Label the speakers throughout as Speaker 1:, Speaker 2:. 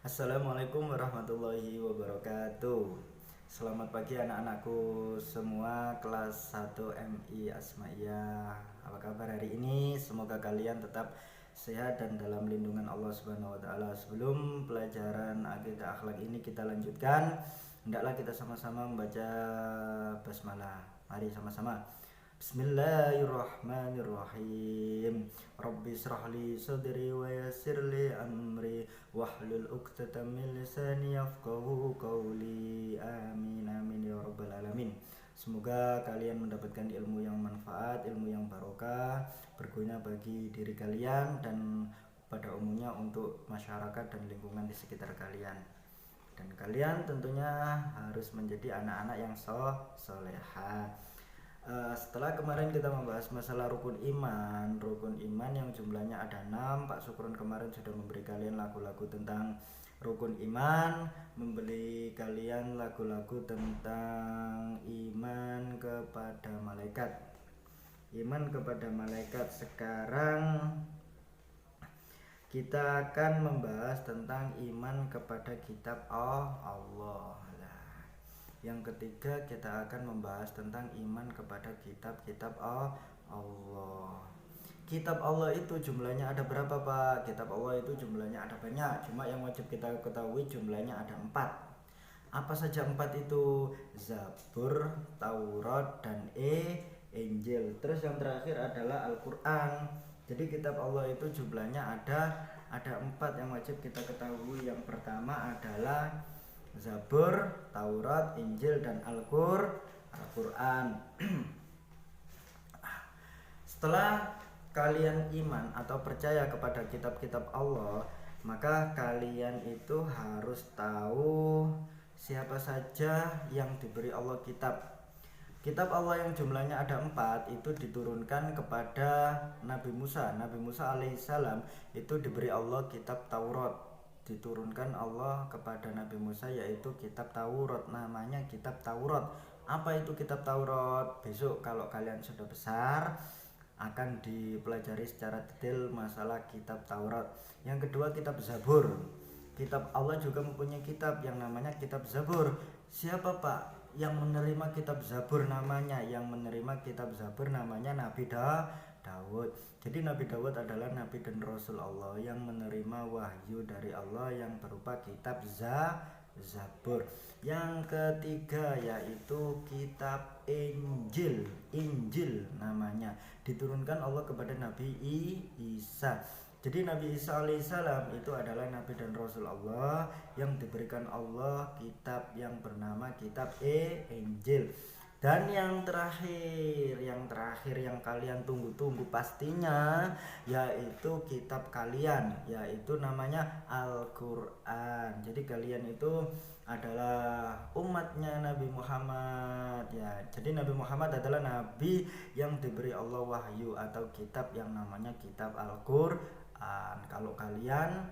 Speaker 1: Assalamualaikum warahmatullahi wabarakatuh. Selamat pagi anak-anakku semua kelas 1 MI Asmaiyah. Apa kabar hari ini? Semoga kalian tetap sehat dan dalam lindungan Allah Subhanahu wa taala. Sebelum pelajaran akidah akhlak ini kita lanjutkan, hendaklah kita sama-sama membaca basmalah. Mari sama-sama. Bismillahirrahmanirrahim. Rabbi israhli sadri wa yassirli amri wahlul 'uqdatam min lisani yafqahu qawli. Amin amin ya rabbal alamin. Semoga kalian mendapatkan ilmu yang manfaat, ilmu yang barokah, berguna bagi diri kalian dan pada umumnya untuk masyarakat dan lingkungan di sekitar kalian. Dan kalian tentunya harus menjadi anak-anak yang soleha. Setelah kemarin kita membahas masalah rukun iman yang jumlahnya ada 6. Pak Sukron kemarin sudah memberi kalian lagu-lagu tentang rukun iman, memberi kalian lagu-lagu tentang iman kepada malaikat. Iman kepada malaikat. Sekarang kita akan membahas tentang iman kepada kitab Allah. Yang ketiga kita akan membahas tentang iman kepada kitab-kitab Allah. Kitab Allah itu jumlahnya ada berapa, Pak? Kitab Allah itu jumlahnya ada banyak, cuma yang wajib kita ketahui jumlahnya ada 4. Apa saja 4 itu? Zabur, Taurat, dan Injil. Terus yang terakhir adalah Al-Quran. Jadi kitab Allah itu jumlahnya ada 4 yang wajib kita ketahui. Yang pertama adalah Zabur, Taurat, Injil, dan Al-Quran. Setelah kalian iman atau percaya kepada kitab-kitab Allah, maka kalian itu harus tahu siapa saja yang diberi Allah kitab. Kitab Allah yang jumlahnya ada 4 itu diturunkan kepada Nabi Musa. Nabi Musa alaihissalam itu diberi Allah kitab Taurat. Diturunkan Allah kepada Nabi Musa yaitu kitab Taurat, namanya kitab Taurat. Apa itu kitab Taurat? Besok kalau kalian sudah besar akan dipelajari secara detail masalah kitab Taurat. Yang kedua kitab Zabur. Kitab Allah juga mempunyai kitab yang namanya kitab Zabur. Siapa, Pak, yang menerima kitab Zabur namanya? Yang menerima kitab Zabur namanya Nabi Daud. Jadi Nabi Daud adalah Nabi dan Rasul Allah yang menerima wahyu dari Allah yang berupa kitab Zabur. Yang ketiga yaitu kitab Injil namanya, diturunkan Allah kepada Nabi Isa. Jadi Nabi Isa alaihissalam itu adalah Nabi dan Rasul Allah yang diberikan Allah kitab yang bernama kitab Injil. Dan yang terakhir yang kalian tunggu-tunggu pastinya yaitu kitab kalian, yaitu namanya Al-Quran. Jadi kalian itu adalah umatnya Nabi Muhammad ya. Jadi Nabi Muhammad adalah nabi yang diberi Allah wahyu atau kitab yang namanya kitab Al-Quran. Kalau kalian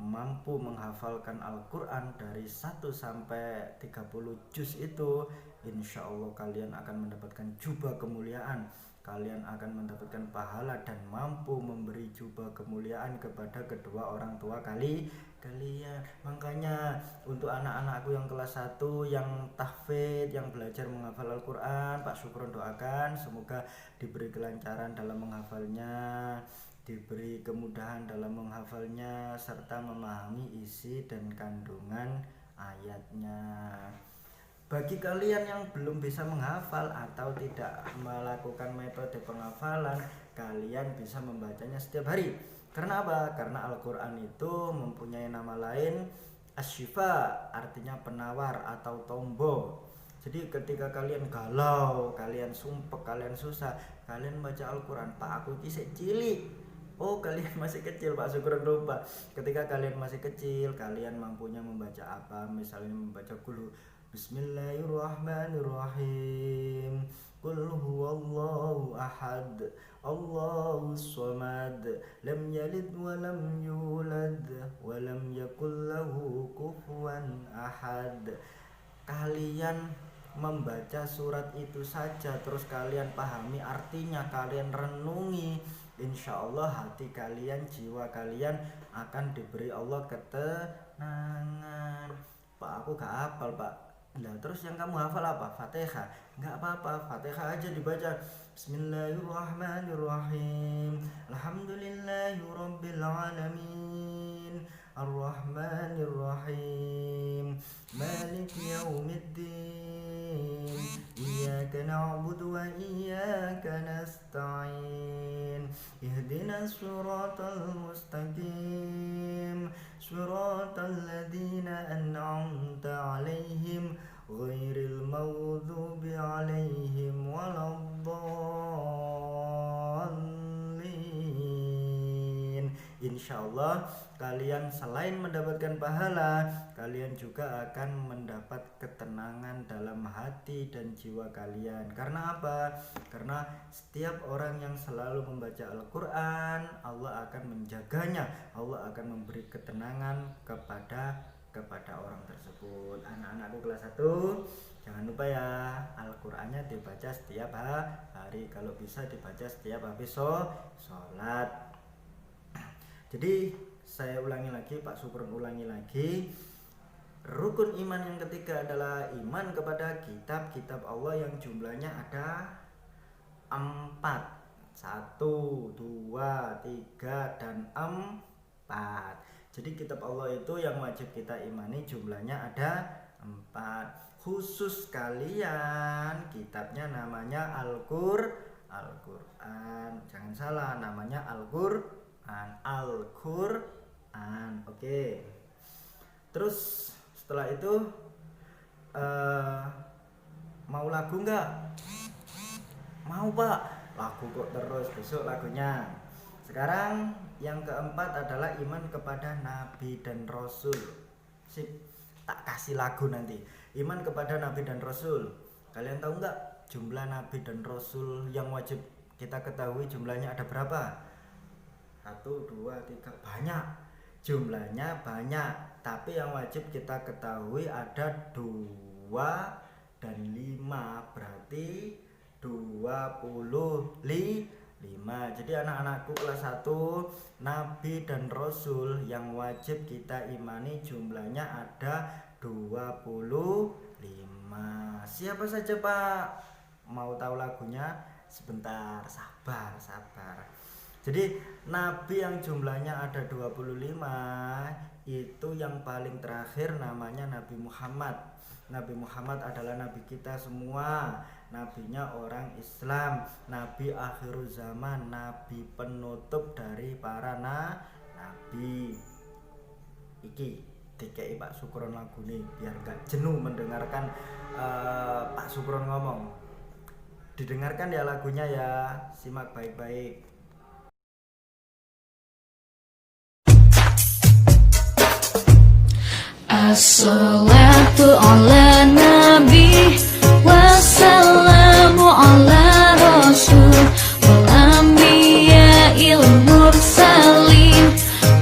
Speaker 1: mampu menghafalkan Al-Quran dari 1 sampai 30 juz itu, insya Allah kalian akan mendapatkan jubah kemuliaan. Kalian akan mendapatkan pahala dan mampu memberi jubah kemuliaan kepada kedua orang tua kalian. Makanya untuk anak-anakku yang kelas 1 yang tahfidz, yang belajar menghafal Al-Quran, Pak Sukron doakan semoga diberi kelancaran dalam menghafalnya, diberi kemudahan dalam menghafalnya, serta memahami isi dan kandungan ayatnya. Bagi kalian yang belum bisa menghafal atau tidak melakukan metode penghafalan, kalian bisa membacanya setiap hari. Karena apa? Karena Al-Quran itu mempunyai nama lain Asy-Syifa, artinya penawar atau tombo. Jadi ketika kalian galau, kalian sumpek, kalian susah, kalian baca Al-Quran. Pak, aku kisah cilik. Oh, kalian masih kecil, Pak Sukron lupa. Ketika kalian masih kecil, kalian mampunya membaca apa? Misalnya membaca Qul Bismillahirrahmanirrahim. Qul huwallahu ahad, Allahus samad, lam yalid wa lam yulad wa lam yakul lahu kufuwan ahad. Kalian membaca surat itu saja, terus kalian pahami artinya, kalian renungi, insya Allah hati kalian, jiwa kalian akan diberi Allah nangan. Pak, aku gak hafal Pak. Nah terus yang kamu hafal apa? Fatihah. Nggak apa-apa, Fatihah aja dibaca. Bismillahirrahmanirrahim. Alhamdulillahirabbil alamin. Arrahmanirrahim. Malik yaumiddin. Iyyaka na'budu wa iyyaka nasta'in. Ihdinas siratal mustaqim. Siratal ladzina an'amta 'alaihim ghairil maghdubi 'alaihim waladdallin. Insyaallah kalian selain mendapatkan pahala, kalian juga akan mendapat ketenangan dalam hati dan jiwa kalian. Karena apa? Karena setiap orang yang selalu membaca Al-Quran, Allah akan menjaganya, Allah akan memberi ketenangan kepada orang tersebut. Anak-anakku kelas 1, jangan lupa ya, Al-Qur'annya dibaca setiap hari, kalau bisa dibaca setiap habis sholat. Jadi saya ulangi lagi, Pak Sukron ulangi lagi. Rukun iman yang ketiga adalah iman kepada kitab-kitab Allah yang jumlahnya ada 4. 1, 2, 3, dan 4. Jadi kitab Allah itu yang wajib kita imani jumlahnya ada 4. Khusus kalian kitabnya namanya Al-Qur'an. Jangan salah, namanya Al-Qur'an. Oke. Terus setelah itu mau lagu nggak? Mau Pak, lagu kok terus, besok lagunya. Sekarang yang keempat adalah iman kepada Nabi dan Rasul. Sip, tak kasih lagu nanti. Iman kepada Nabi dan Rasul. Kalian tahu nggak jumlah Nabi dan Rasul yang wajib kita ketahui jumlahnya ada berapa? 1, 2, 3, banyak. Jumlahnya banyak, tapi yang wajib kita ketahui ada 2 dan 5, berarti 25. Jadi anak-anakku kelas 1, Nabi dan Rasul yang wajib kita imani jumlahnya ada 25. Siapa saja Pak? Mau tahu lagunya? Sebentar, sabar. Jadi Nabi yang jumlahnya ada 25 itu yang paling terakhir namanya Nabi Muhammad. Nabi Muhammad adalah Nabi kita semua. Nabinya orang Islam, Nabi akhir zaman, Nabi penutup dari para Nabi. Iki DKI Pak Sukron lagu nih biar gak jenuh mendengarkan Pak Sukron ngomong. Didengarkan ya lagunya ya, simak baik-baik.
Speaker 2: As-salatu ala nabi wassalamu ala rasul wal anbiya'il mursalin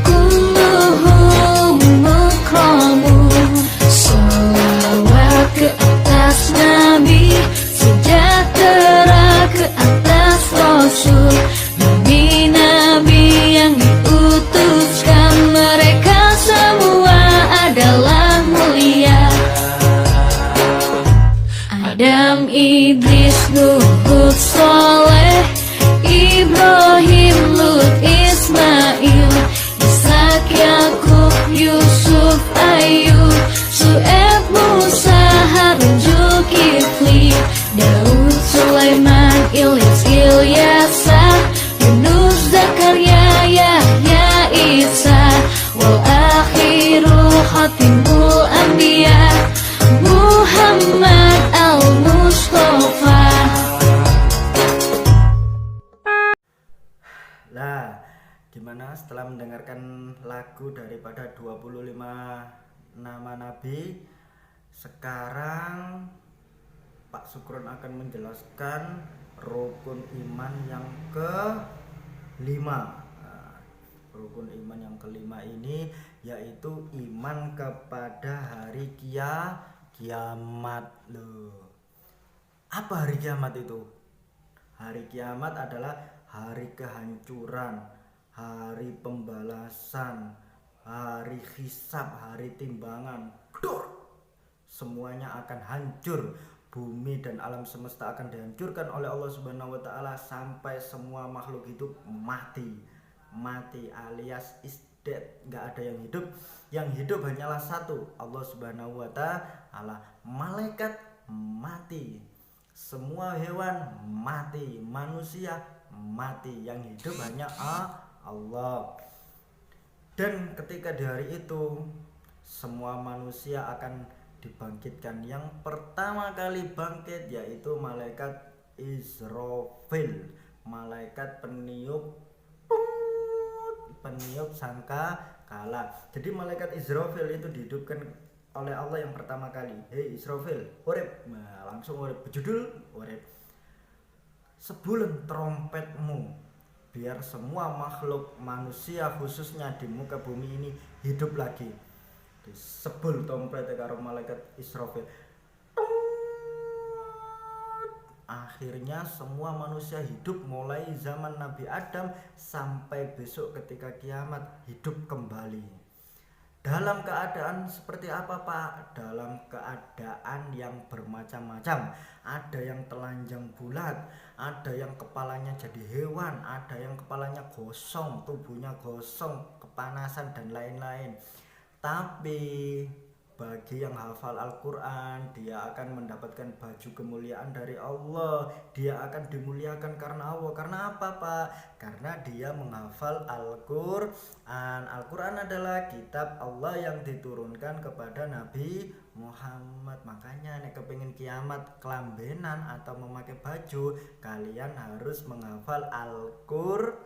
Speaker 2: kulluhum mukramun. Salawat ke atas nabi, sejahtera ke atas rasul, nabi-nabi yang diutuskan, mereka semua adalah mulia. Adam, Idris, Nuh, Hud, Saleh, Ibrahim, Lut, Ismail, Ishak, Yakub, Yusuf, Ayub, Syuaib, Musa, Harun, Zulkifli, Daud, Sulaiman, Ilyas, Ilyasa, Yunus, Zakaria, Yahya, Isa, wal akhiru khatimul anbiya Muhammad al-Mustafa.
Speaker 1: Nah, gimana setelah mendengarkan lagu daripada 25 nama Nabi? Sekarang Pak Sukron akan menjelaskan rukun iman yang ke-5. Rukun iman yang ke-5 ini yaitu iman kepada hari kiamat. Loh, apa hari kiamat itu? Hari kiamat adalah hari kehancuran, hari pembalasan, hari hisab, hari timbangan, semuanya akan hancur. Bumi dan alam semesta akan dihancurkan oleh Allah Subhanahu wa taala sampai semua makhluk hidup mati alias is dead, nggak ada yang hidup. Yang hidup hanyalah satu, Allah Subhanahu wa taala. Malaikat mati, semua hewan mati, manusia mati, yang hidup hanya Allah. Dan ketika di hari itu semua manusia akan dibangkitkan. Yang pertama kali bangkit yaitu malaikat Israfil, malaikat peniup sangka kala. Jadi malaikat Israfil itu dihidupkan oleh Allah yang pertama kali. Hei Israfil, urip. Nah, langsung urip, berjudul urip. Sebulun trompetmu, biar semua makhluk manusia khususnya di muka bumi ini hidup lagi. Sebul trompet karo malaikat Israfil. Akhirnya semua manusia hidup mulai zaman Nabi Adam sampai besok ketika kiamat hidup kembali. Dalam keadaan seperti apa Pak? Dalam keadaan yang bermacam-macam. Ada yang telanjang bulat, ada yang kepalanya jadi hewan, ada yang kepalanya gosong, tubuhnya gosong, kepanasan dan lain-lain. Tapi bagi yang hafal Al-Quran, dia akan mendapatkan baju kemuliaan dari Allah. Dia akan dimuliakan karena Allah. Karena apa Pak? Karena dia menghafal Al-Quran. Al-Quran adalah kitab Allah yang diturunkan kepada Nabi Muhammad. Makanya nek kepingin kiamat kelambenan atau memakai baju, kalian harus menghafal Al-Quran.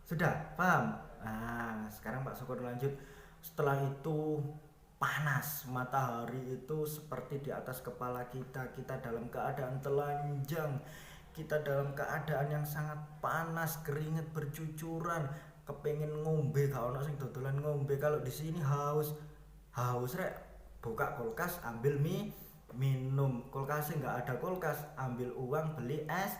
Speaker 1: Sudah paham? Nah, sekarang Pak Syukur lanjut. Setelah itu panas, matahari itu seperti di atas kepala kita. Kita dalam keadaan telanjang, kita dalam keadaan yang sangat panas, keringat bercucuran, kepengen ngombe, gak ono sing dodolan ngombe. Kalau di sini haus rek, buka kulkas, ambil mie, minum. Kulkasnya nggak ada kulkas, ambil uang beli es.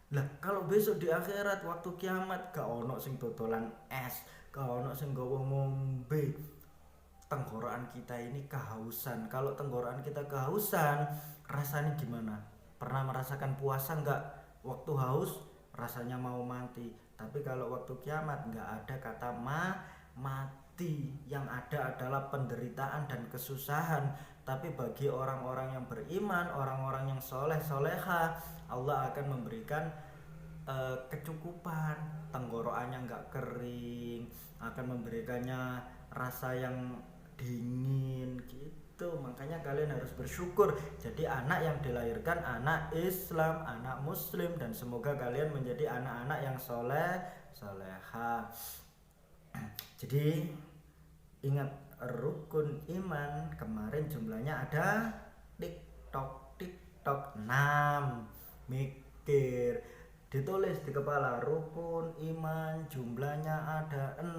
Speaker 1: Lah kalau besok di akhirat waktu kiamat gak ono sing dodolan es, gak ono sing gawa ngombe. Tenggorokan kita ini kehausan. Kalau tenggorokan kita kehausan, rasanya gimana? Pernah merasakan puasa nggak? Waktu haus rasanya mau mati. Tapi kalau waktu kiamat nggak ada kata mati. Yang ada adalah penderitaan dan kesusahan. Tapi bagi orang-orang yang beriman, orang-orang yang soleh-soleha, Allah akan memberikan kecukupan. Tenggorokannya nggak kering, akan memberikannya rasa yang dingin gitu. Makanya kalian harus bersyukur jadi anak yang dilahirkan anak Islam, anak Muslim, dan semoga kalian menjadi anak-anak yang soleh-soleha. Jadi ingat rukun iman kemarin jumlahnya ada tiktok 6. Mikir, ditulis di kepala, rukun iman jumlahnya ada 6.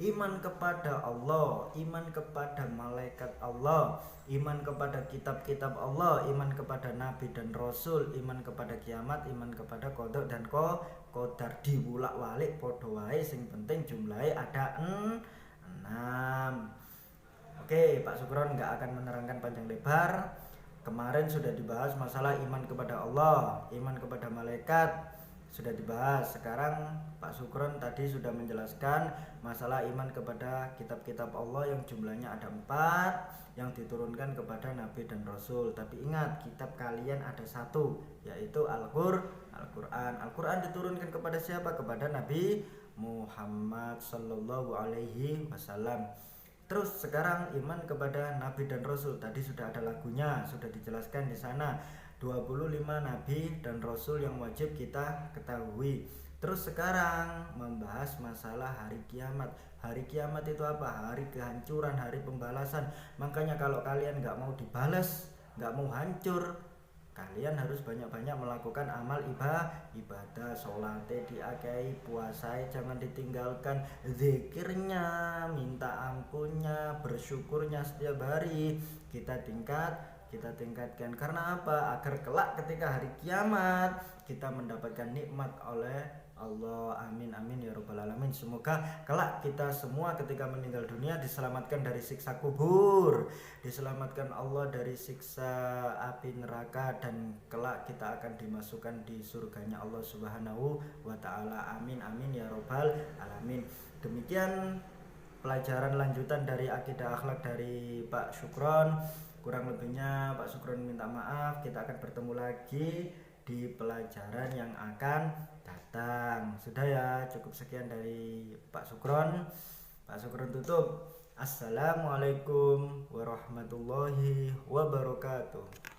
Speaker 1: Iman kepada Allah, iman kepada malaikat Allah, iman kepada kitab-kitab Allah, iman kepada nabi dan rasul, iman kepada kiamat, iman kepada qada dan qadar. Diwulak-walik padha wae, sing penting jumlahnya ada 6. Oke, Pak Sukron nggak akan menerangkan panjang lebar. Kemarin sudah dibahas masalah iman kepada Allah, iman kepada malaikat, sudah dibahas. Sekarang Pak Sukron tadi sudah menjelaskan masalah iman kepada kitab-kitab Allah yang jumlahnya ada 4 yang diturunkan kepada Nabi dan Rasul. Tapi ingat, kitab kalian ada 1, yaitu Al-Quran. Al-Quran diturunkan kepada siapa? Kepada Nabi Muhammad Sallallahu Alaihi Wasallam. Terus sekarang iman kepada Nabi dan Rasul. Tadi sudah ada lagunya, sudah dijelaskan di sana. 25 Nabi dan Rasul yang wajib kita ketahui. Terus sekarang membahas masalah hari kiamat. Hari kiamat itu apa? Hari kehancuran, hari pembalasan. Makanya kalau kalian gak mau dibalas, gak mau hancur, kalian harus banyak-banyak melakukan amal ibadah. Sholatnya diakai, puasanya jangan ditinggalkan, zikirnya, minta ampunnya, bersyukurnya setiap hari kita tingkatkan. Karena apa? Agar kelak ketika hari kiamat kita mendapatkan nikmat oleh Allah. Amin amin ya rabbal alamin. Semoga kelak kita semua ketika meninggal dunia diselamatkan dari siksa kubur, diselamatkan Allah dari siksa api neraka, dan kelak kita akan dimasukkan di surganya Allah Subhanahu wa taala. Amin amin ya rabbal alamin. Demikian pelajaran lanjutan dari akidah akhlak dari Pak Syukron. Kurang lebihnya Pak Syukron minta maaf. Kita akan bertemu lagi di pelajaran yang akan datang. Sudah ya, cukup sekian dari Pak Syukron. Pak Syukron tutup. Assalamualaikum warahmatullahi wabarakatuh.